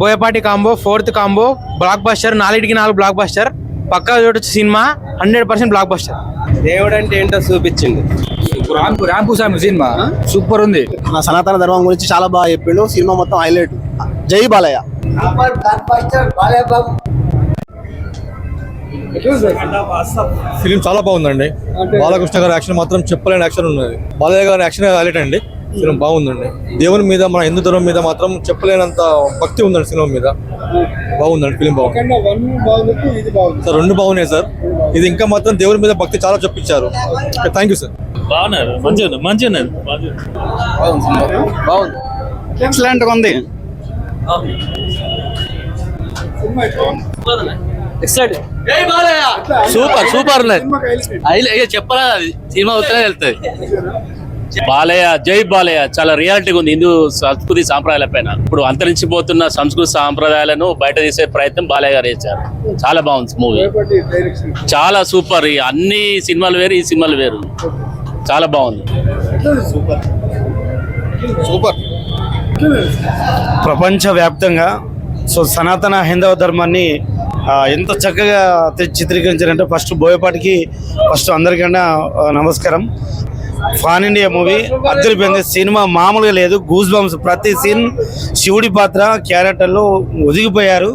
Boyapati combo, fourth combo, block buster, 4కి 4 block buster. పక్కా చూడొచ్చు cinema, 100% block buster. దేవుడు అంటే ఏంటో చూపించింది. రాంపు స్వామి సినిమా సూపర్ ఉంది. మన సనాతన ధర్మం గురించి చాలా బాగా చెప్పిండు. సినిమా మొత్తం హైలైట్. జై బాలయ్య. ఫిలిం చాలా బాగుందండి. బాలకృష్ణ గారి యాక్షన్ మాత్రం చెప్పలేని యాక్షన్ ఉన్నది. బాలయ్య గారి యాక్షన్ హైలైట్ అండి. ఫిలిం బాగుందండి. దేవుని మీద, మన హిందూ ధర్మం మీద మాత్రం చెప్పలేనంత భక్తి ఉందండి సినిమా మీద. బాగుందండి, ఫిలిం బాగుంది సార్. రెండు బాగున్నాయి సార్. ఇది ఇంకా మాత్రం దేవుని మీద భక్తి చాలా చూపించారు. Thank you sir. బాగున్నారు, మంచిగా బాగుంది, ఎక్సలెంట్ గా ఉంది. సూపర్ చెప్పరా, సినిమా వస్తేనే వెళ్తుంది. బాలయ్య, జై బాలయ్య చాలా రియాలిటీగా ఉంది హిందూ సంస్కృతి సాంప్రదాయాల పైన. ఇప్పుడు అంతరించిపోతున్న సంస్కృతి సాంప్రదాయాలను బయట తీసే ప్రయత్నం బాలయ్య గారు చేశారు. చాలా బాగుంది మూవీ, చాలా సూపర్. అన్ని సినిమాలు వేరు, ఈ సినిమాలు వేరు. చాలా బాగుంది, సూపర్. ప్రపంచవ్యాప్తంగా సనాతన హైందవ ధర్మాన్ని ఎంత చక్కగా చిత్రీకరించారంటే ఫస్ట్ బోయపాటికి అందరికన్నా నమస్కారం. పాన్ ఇండియా మూవీ అద్దరిపోయింది. సినిమా మామూలుగా లేదు, గూస్ బంప్స్. ప్రతి సీన్ శివుడి పాత్ర క్యారెక్టర్లో ఒదిగిపోయారు.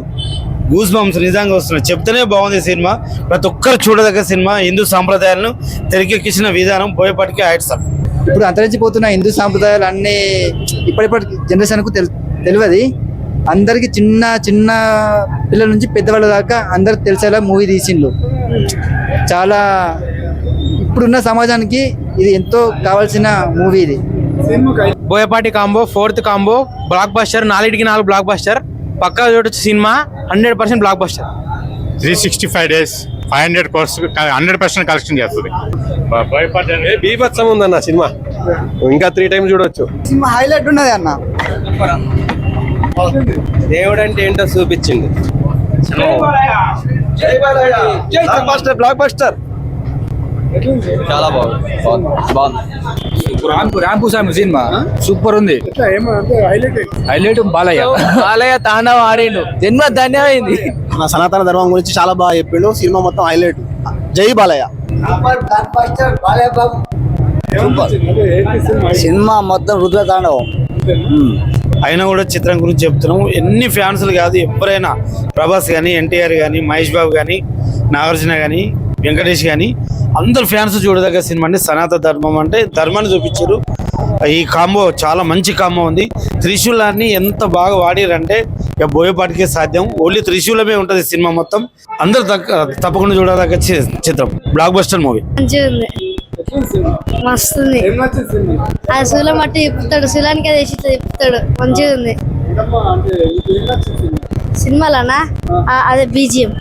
గూస్ బంప్స్ నిజంగా వస్తున్నాయి. చెప్తేనే బాగుంది సినిమా. ప్రతి ఒక్కరు చూడదగ్గ సినిమా. హిందూ సాంప్రదాయాలను తెరకెక్కించిన విధానం బోయపాటికి హ్యాట్స్ ఆఫ్. ఇప్పుడు అంతరించిపోతున్న హిందూ సాంప్రదాయాలు అన్నీ ఇప్పటి జనరేషన్కు తెలియదు. అందరికి చిన్న చిన్న పిల్లల నుంచి పెద్దవాళ్ళ దాకా అందరికి తెలిసేలా మూవీ తీసిండ్రు. చాలా ఇప్పుడున్న సమాజానికి ఇది ఎంతో కావాల్సిన మూవీ ఇది. Boyapati combo, fourth combo, block buster, 4కి 4 బ్లాక్ బస్టర్. పక్కా చూడొచ్చు cinema, 100% block buster. 365 days 500 crores 100% collection చేస్తుంది. బీభత్సం ఉందన్న సినిమా, ఇంకా 3 times చూడొచ్చు. సినిమా హైలైట్ ఉన్నది అన్న. దేవుడు అంటే ఏంటో చూపించింది. బ్లాక్ బస్టర్ చాలా బాగుంది. రాంపు స్వామి సినిమా సూపర్ ఉంది. హైలైట్ బాలయ్య తాండవ ఆడిండు. జన్మ ధన్యమైంది. మన సనాతన ధర్మం గురించి చాలా బాగా చెప్పిండు. సినిమా మొత్తం హైలైట్. జై బాలయ్య. సినిమా మొత్తం రుద్ర తాండవం. అయినా కూడా చిత్రం గురించి చెప్తున్నాము. ఎన్ని ఫ్యాన్స్లు కాదు, ఎవరైనా ప్రభాస్ కానీ, ఎన్టీఆర్ కానీ, మహేష్ బాబు కానీ, నాగార్జున కానీ, వెంకటేష్ కానీ అందరు ఫ్యాన్స్ చూడదగ్గ సినిమా అండి. సనాతన ధర్మం అంటే ధర్మాన్ని చూపించారు. ఈ కాంబో చాలా మంచి కాంబో ఉంది. త్రిశూలాన్ని ఎంత బాగా వాడారంటే ఇక బోయపాటికే సాధ్యం. ఓన్లీ త్రిశూలమే ఉంటుంది సినిమా మొత్తం. అందరు తప్పకుండా చూడదగ్గ చిత్రం. Blockbuster movie. మస్తుంది. ఆ శూలం మట్టి తిప్పుతాడు, శూలానికి అది వేసి తిప్పుతాడు. మంచిగా ఉంది సినిమాలోనా. అదే బీజిఎం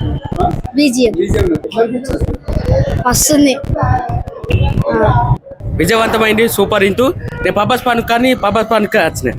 మస్తుంది. విజయవంతమైంది, సూపర్. ఇంటూ నేను పబ్బాస్ పాన్ వచ్చినాయి.